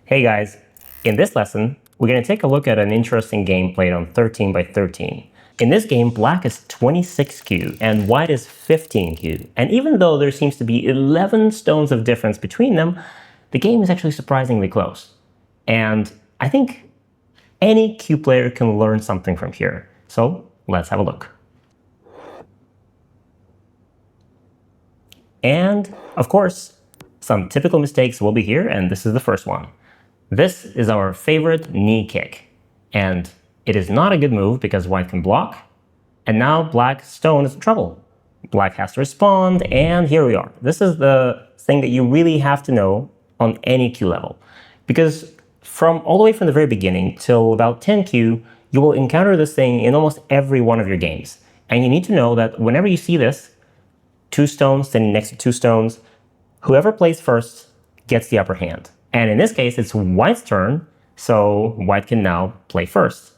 Hey guys, in this lesson, we're going to take a look at an interesting game played on 13 by 13. In this game, black is 26Q and white is 15Q. And even though there seems to be 11 stones of difference between them, the game is actually surprisingly close. And I think any Q player can learn something from here. So let's have a look. And of course, some typical mistakes will be here, and this is the first one. This is our favorite knee kick, and it is not a good move because white can block, and now black stone is in trouble. Black has to respond, and here we are. This is the thing that you really have to know on any Q level, because from all the way from the very beginning till about 10Q, you will encounter this thing in almost every one of your games, and you need to know that whenever you see this, two stones standing next to two stones, whoever plays first gets the upper hand. And in this case, it's white's turn, so white can now play first.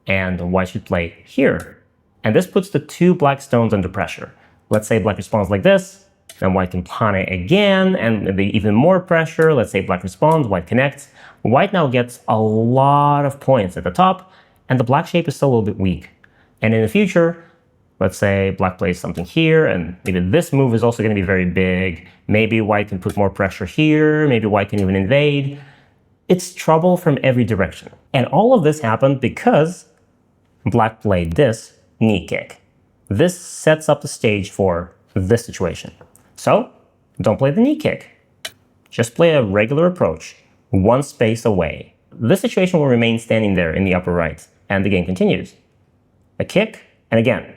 And white should play here. And this puts the two black stones under pressure. Let's say black responds like this, then white can pawn it again, and even more pressure. Let's say black responds, white connects. White now gets a lot of points at the top, and the black shape is still a little bit weak. And in the future, let's say black plays something here, and maybe this move is also going to be very big. Maybe white can put more pressure here. Maybe white can even invade. It's trouble from every direction. And all of this happened because black played this knee kick. This sets up the stage for this situation. So don't play the knee kick. Just play a regular approach, one space away. This situation will remain standing there in the upper right, and the game continues. A kick, and again,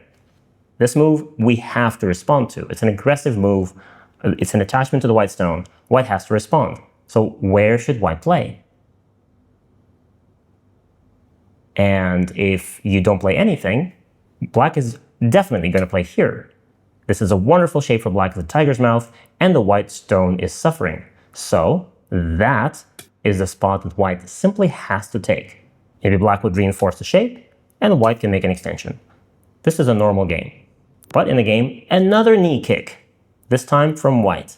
this move we have to respond to. It's an aggressive move. It's an attachment to the white stone. White has to respond. So where should white play? And if you don't play anything, black is definitely going to play here. This is a wonderful shape for black, the tiger's mouth, and the white stone is suffering. So that is the spot that white simply has to take. Maybe black would reinforce the shape, and white can make an extension. This is a normal game. But in the game, another knee kick, this time from white.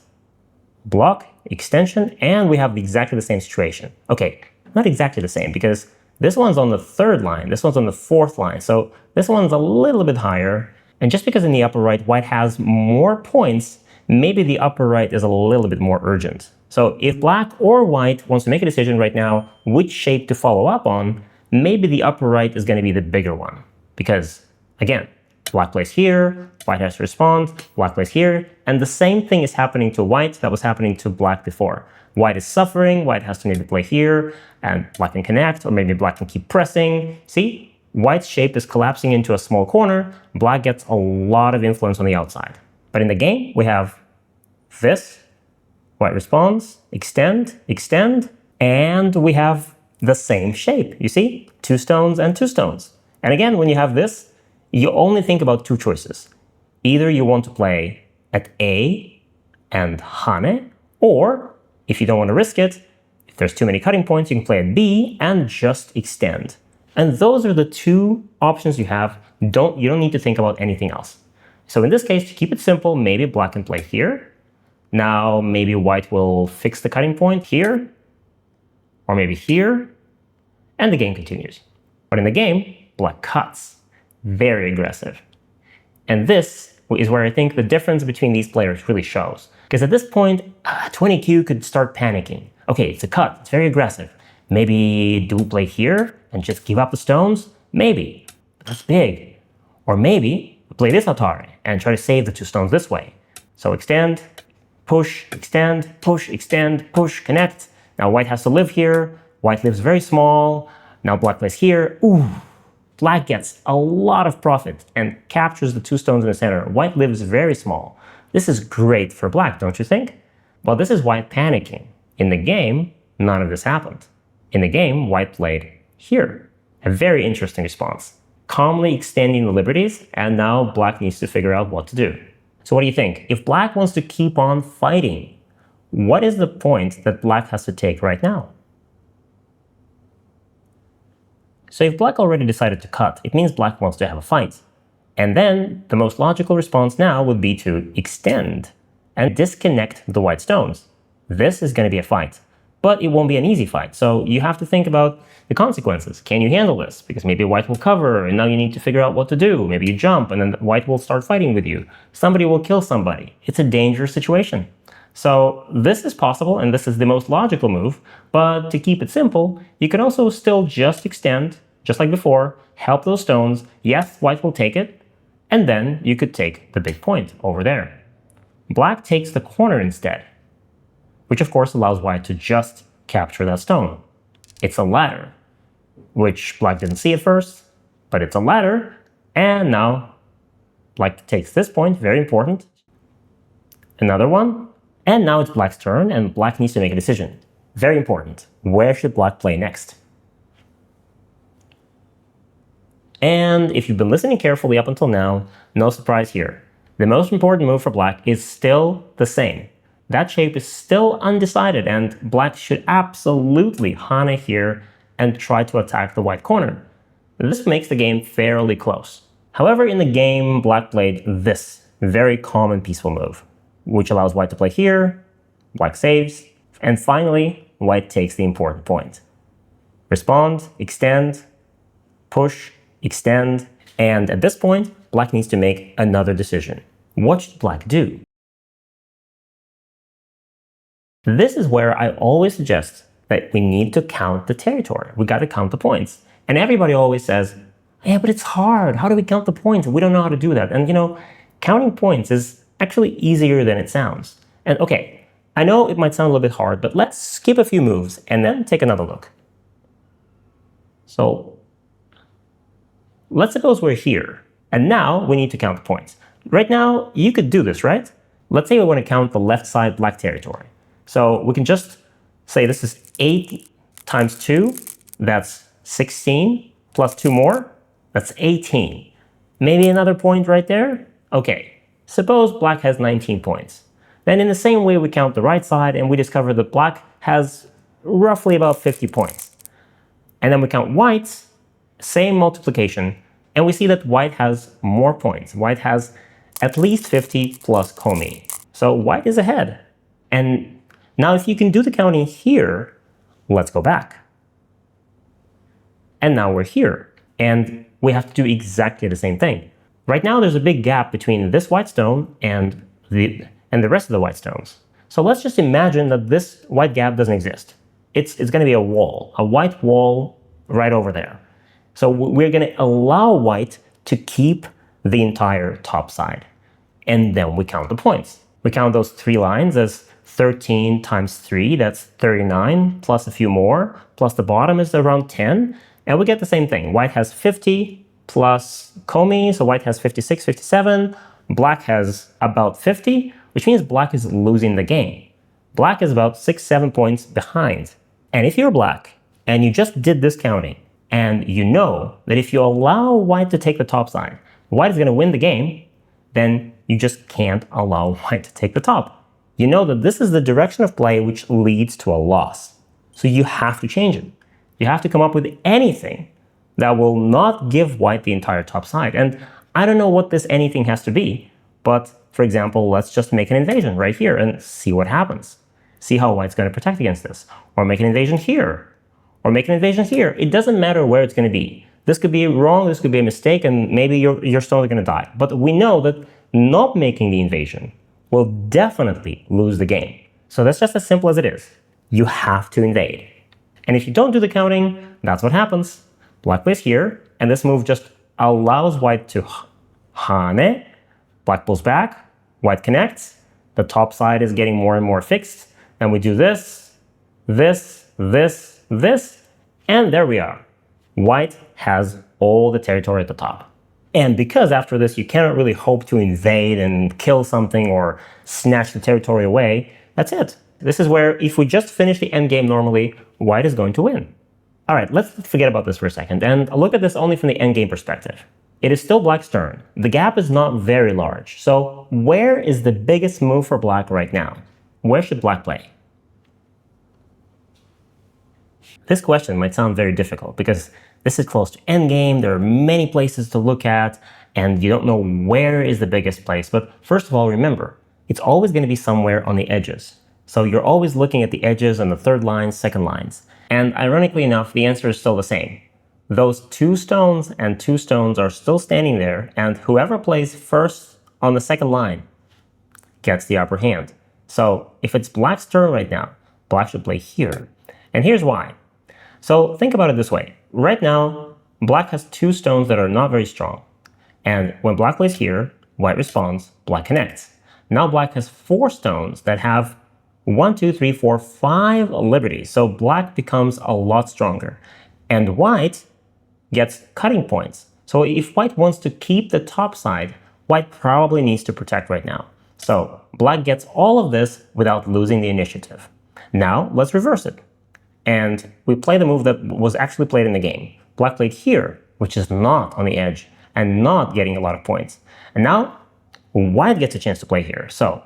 Block, extension, and we have exactly the same situation. Okay, not exactly the same, because this one's on the third line, this one's on the fourth line, so this one's a little bit higher. And just because in the upper right, white has more points, maybe the upper right is a little bit more urgent. So if black or white wants to make a decision right now which shape to follow up on, maybe the upper right is going to be the bigger one. Because, again, black plays here, white has to respond, black plays here, and the same thing is happening to white that was happening to black before. White is suffering, white has to maybe play here, and black can connect, or maybe black can keep pressing. See, white's shape is collapsing into a small corner, black gets a lot of influence on the outside. But in the game, we have this, white responds, extend, extend, and we have the same shape, you see? Two stones and two stones. And again, when you have this, you only think about two choices. Either you want to play at A and Hane, or if you don't want to risk it, if there's too many cutting points, you can play at B and just extend. And those are the two options you have. You don't need to think about anything else. So in this case, to keep it simple, maybe black can play here. Now maybe white will fix the cutting point here, or maybe here, and the game continues. But in the game, black cuts. Very aggressive. And this is where I think the difference between these players really shows. Because at this point, 20Q could start panicking. Okay, it's a cut, it's very aggressive. Maybe do we play here and just give up the stones? Maybe, but that's big. Or maybe we play this Atari and try to save the two stones this way. So extend, push, connect. Now white has to live here. White lives very small. Now black plays here. Ooh. Black gets a lot of profit and captures the two stones in the center. White lives very small. This is great for black, don't you think? Well, this is white panicking. In the game, none of this happened. In the game, white played here. A very interesting response. Calmly extending the liberties, and now black needs to figure out what to do. So what do you think? If black wants to keep on fighting, what is the point that black has to take right now? So if black already decided to cut, it means black wants to have a fight. And then the most logical response now would be to extend and disconnect the white stones. This is going to be a fight. but it won't be an easy fight. So you have to think about the consequences. Can you handle this? Because maybe white will cover, and now you need to figure out what to do. Maybe you jump, and then white will start fighting with you. Somebody will kill somebody. It's a dangerous situation. So this is possible, and this is the most logical move, but to keep it simple, you can also still just extend, just like before, help those stones. Yes, white will take it, and then you could take the big point over there. Black takes the corner instead, which of course allows white to just capture that stone. It's a ladder, which black didn't see at first, but it's a ladder, and now black takes this point, very important. Another one, and now it's black's turn, and black needs to make a decision. Very important. Where should black play next? And if you've been listening carefully up until now, no surprise here. The most important move for black is still the same. That shape is still undecided, and black should absolutely Hane here and try to attack the white corner. This makes the game fairly close. However, in the game, black played this very common peaceful move, which allows white to play here, black saves, and finally, white takes the important point. Respond, extend, push, extend, and at this point, black needs to make another decision. What should black do? This is where I always suggest that we need to count the territory. We got to count the points. And everybody always says, yeah, but it's hard. How do we count the points? We don't know how to do that. And you know, counting points is actually easier than it sounds. And okay, I know it might sound a little bit hard, but let's skip a few moves and then take another look. So let's suppose we're here, and now we need to count the points. Right now, you could do this, right? Let's say we want to count the left side black territory. So we can just say this is 8 times 2, that's 16, plus 2 more, that's 18. Maybe another point right there? Okay, suppose black has 19 points. Then in the same way we count the right side and we discover that black has roughly about 50 points. And then we count white's, same multiplication, and we see that white has more points. White has at least 50 plus Komi. So white is ahead. And now if you can do the counting here, let's go back. And now we're here. And we have to do exactly the same thing. Right now there's a big gap between this white stone and the rest of the white stones. So let's just imagine that this white gap doesn't exist. It's going to be a wall, a white wall right over there. So we're going to allow white to keep the entire top side. And then we count the points. We count those 3 lines as 13 times 3, that's 39, plus a few more, plus the bottom is around 10, and we get the same thing. White has 50 plus Komi, so white has 56, 57, black has about 50, which means black is losing the game. Black is about 6, 7 points behind. And if you're black, and you just did this counting, and you know that if you allow white to take the top side, white is going to win the game, then you just can't allow white to take the top. You know that this is the direction of play which leads to a loss. So you have to change it. You have to come up with anything that will not give white the entire top side. And I don't know what this anything has to be, but for example, let's just make an invasion right here and see what happens. See how white's going to protect against this. Or make an invasion here. Or make an invasion here. It doesn't matter where it's going to be. This could be wrong, this could be a mistake, and maybe you're still going to die. But we know that not making the invasion will definitely lose the game. So that's just as simple as it is. You have to invade. And if you don't do the counting, that's what happens. Black plays here, and this move just allows white to Hane. Black pulls back, white connects, the top side is getting more and more fixed, and we do this, this, this, this, and there we are. White has all the territory at the top. And because after this you cannot really hope to invade and kill something or snatch the territory away, that's it. This is where if we just finish the endgame normally, white is going to win. Alright, let's forget about this for a second and look at this only from the endgame perspective. It is still black's turn. The gap is not very large. So where is the biggest move for black right now? Where should black play? This question might sound very difficult because this is close to endgame, there are many places to look at, and you don't know where is the biggest place. But first of all, remember, it's always going to be somewhere on the edges. So you're always looking at the edges and the third lines, second lines. And ironically enough, the answer is still the same. Those 2 stones and 2 stones are still standing there, and whoever plays first on the second line gets the upper hand. So if it's black's turn right now, black should play here. And here's why. So think about it this way. Right now, black has 2 stones that are not very strong. And when black plays here, white responds, black connects. Now black has 4 stones that have 1, 2, 3, 4, 5 liberties. So black becomes a lot stronger. And white gets cutting points. So if white wants to keep the top side, white probably needs to protect right now. So black gets all of this without losing the initiative. Now let's reverse it. And we play the move that was actually played in the game. Black played here, which is not on the edge and not getting a lot of points. And now white gets a chance to play here. So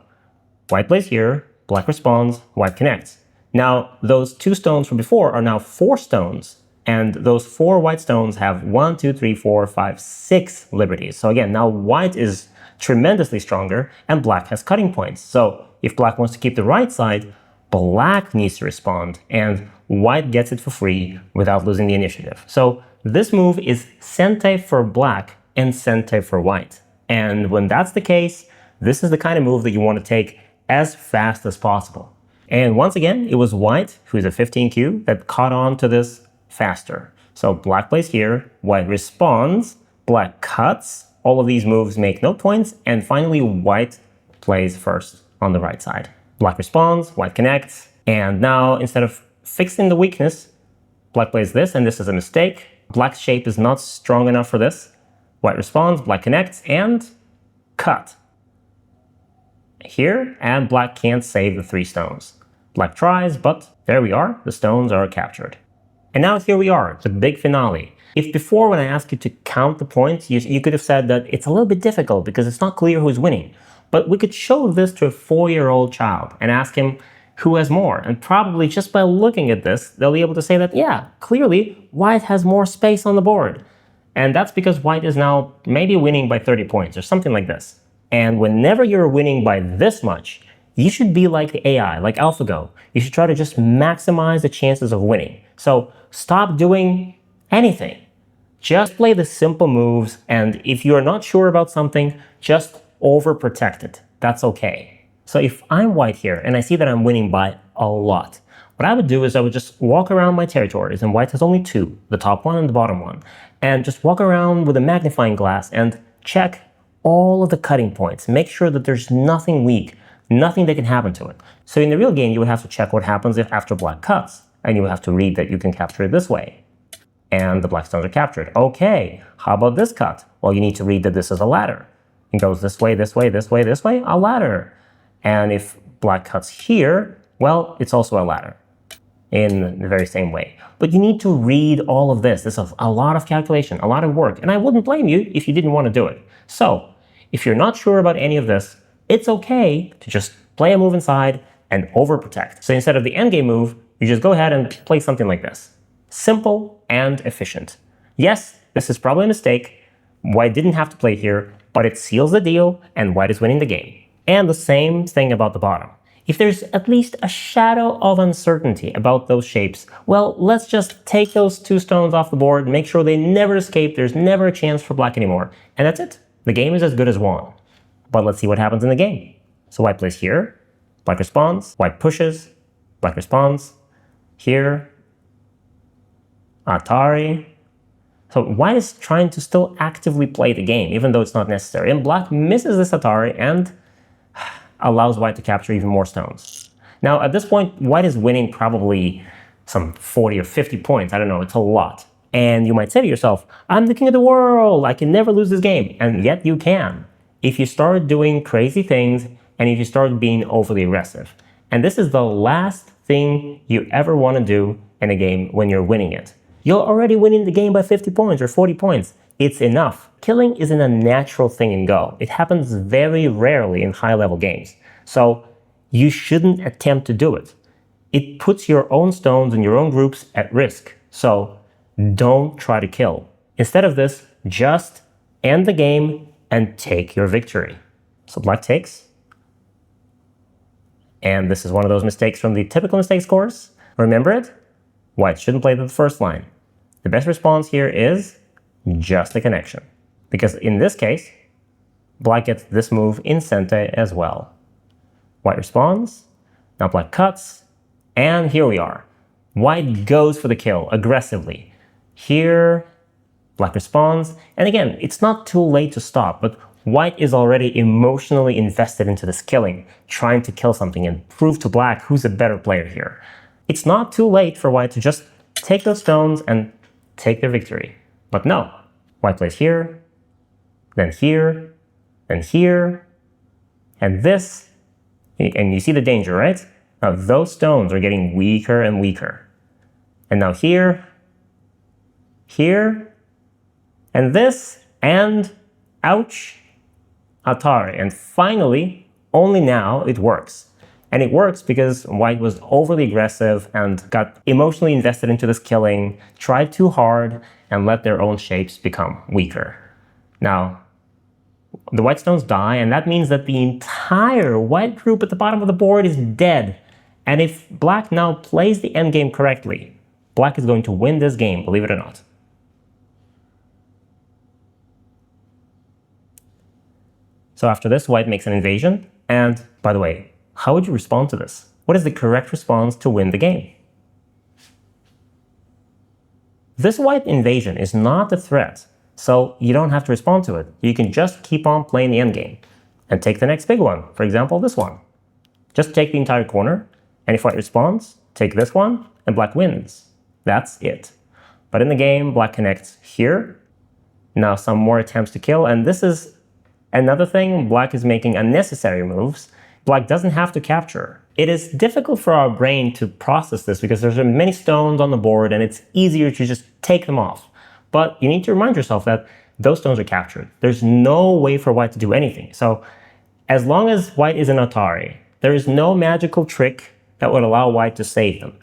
white plays here, black responds, white connects. Now those 2 stones from before are now 4 stones. And those 4 white stones have 1, 2, 3, 4, 5, 6 liberties. So again, now white is tremendously stronger and black has cutting points. So if black wants to keep the right side, black needs to respond and white gets it for free without losing the initiative. So this move is sente for black and sente for white. And when that's the case, this is the kind of move that you want to take as fast as possible. And once again, it was white, who's a 15Q, that caught on to this faster. So black plays here, white responds, black cuts, all of these moves make no points, and finally white plays first on the right side. Black responds, white connects, and now instead of fixing the weakness, black plays this, and this is a mistake. Black's shape is not strong enough for this. White responds, black connects, and cut. Here, and black can't save the 3 stones. Black tries, but there we are, the stones are captured. And now here we are, the big finale. If before when I asked you to count the points, you could have said that it's a little bit difficult because it's not clear who's winning. But we could show this to a 4-year-old child and ask him who has more. And probably just by looking at this, they'll be able to say that, yeah, clearly white has more space on the board. And that's because white is now maybe winning by 30 points or something like this. And whenever you're winning by this much, you should be like the AI, like AlphaGo. You should try to just maximize the chances of winning. So stop doing anything. Just play the simple moves, and if you're not sure about something, just overprotect it. That's okay. So if I'm white here and I see that I'm winning by a lot, what I would do is I would just walk around my territories, and white has only 2, the top one and the bottom one, and just walk around with a magnifying glass and check all of the cutting points. Make sure that there's nothing weak, nothing that can happen to it. So in the real game, you would have to check what happens if after black cuts, and you would have to read that you can capture it this way. And the black stones are captured. Okay, how about this cut? Well, you need to read that this is a ladder. It goes this way, this way, this way, this way, a ladder. And if black cuts here, well, it's also a ladder in the very same way. But you need to read all of this. This is a lot of calculation, a lot of work, and I wouldn't blame you if you didn't want to do it. So if you're not sure about any of this, it's okay to just play a move inside and overprotect. So instead of the endgame move, you just go ahead and play something like this. Simple and efficient. Yes, this is probably a mistake. White didn't have to play here, but it seals the deal and white is winning the game. And the same thing about the bottom. If there's at least a shadow of uncertainty about those shapes, well, let's just take those 2 stones off the board, make sure they never escape, there's never a chance for black anymore. And that's it. The game is as good as won. But let's see what happens in the game. So white plays here, black responds, white pushes, black responds, here, Atari. So white is trying to still actively play the game, even though it's not necessary. And black misses this Atari and allows white to capture even more stones. Now, at this point, white is winning probably some 40 or 50 points. I don't know, it's a lot. And you might say to yourself, I'm the king of the world, I can never lose this game. And yet you can, if you start doing crazy things and if you start being overly aggressive. And this is the last thing you ever want to do in a game when you're winning it. You're already winning the game by 50 points or 40 points. It's enough. Killing isn't a natural thing in Go. It happens very rarely in high-level games. So you shouldn't attempt to do it. It puts your own stones and your own groups at risk. So don't try to kill. Instead of this, just end the game and take your victory. So black takes. And this is one of those mistakes from the typical mistakes course. Remember it? White shouldn't play the first line. The best response here is just the connection. Because in this case, black gets this move in center as well. White responds, now black cuts, and here we are. White goes for the kill aggressively. Here, black responds, and again, it's not too late to stop, but white is already emotionally invested into this killing, trying to kill something and prove to black who's a better player here. It's not too late for white to just take those stones and take their victory. But no, white plays here, then here, then here, and this, and you see the danger, right? Now those stones are getting weaker and weaker. And now here, here, and this, and ouch, Atari. And finally, only now it works. And it works because white was overly aggressive and got emotionally invested into this killing, tried too hard, and let their own shapes become weaker. Now, the white stones die, and that means that the entire white group at the bottom of the board is dead. And if black now plays the endgame correctly, black is going to win this game, believe it or not. So after this, white makes an invasion. And by the way, how would you respond to this? What is the correct response to win the game? This white invasion is not a threat, so you don't have to respond to it. You can just keep on playing the endgame and take the next big one. For example, this one. Just take the entire corner, and if white responds, take this one, and black wins. That's it. But in the game, black connects here. Now some more attempts to kill, and this is another thing. Black is making unnecessary moves. Black doesn't have to capture. It is difficult for our brain to process this because there's many stones on the board and it's easier to just take them off. But you need to remind yourself that those stones are captured. There's no way for white to do anything. So as long as white is an Atari, there is no magical trick that would allow white to save them.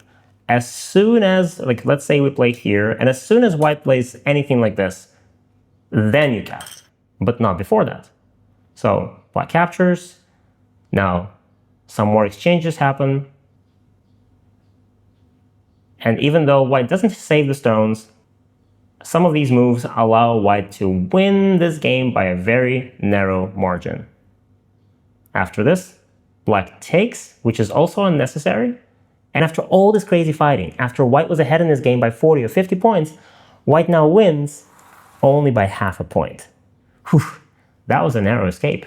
As soon as, like, let's say we play here, and as soon as white plays anything like this, then you cast, but not before that. So black captures. Now, some more exchanges happen. And even though white doesn't save the stones, some of these moves allow white to win this game by a very narrow margin. After this, black takes, which is also unnecessary. And after all this crazy fighting, after white was ahead in this game by 40 or 50 points, white now wins only by half a point. Whew, that was a narrow escape.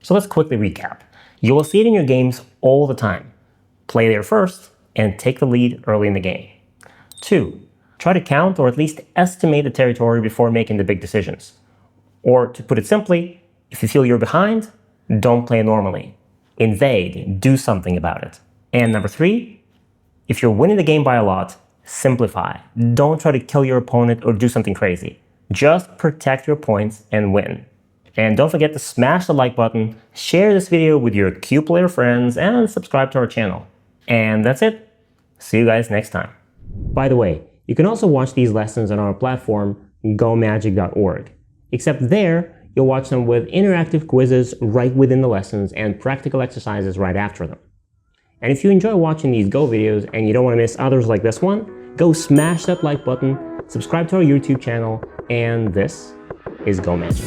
So let's quickly recap. You will see it in your games all the time. Play there first and take the lead early in the game. 2. Try to count or at least estimate the territory before making the big decisions. Or to put it simply, if you feel you're behind, don't play normally. Invade, do something about it. And number 3, if you're winning the game by a lot, simplify. Don't try to kill your opponent or do something crazy. Just protect your points and win. And don't forget to smash the like button, share this video with your Q-player friends, and subscribe to our channel. And that's it. See you guys next time. By the way, you can also watch these lessons on our platform, gomagic.org. Except there, you'll watch them with interactive quizzes right within the lessons and practical exercises right after them. And if you enjoy watching these Go videos and you don't want to miss others like this one, go smash that like button, subscribe to our YouTube channel, and this is Go Magic.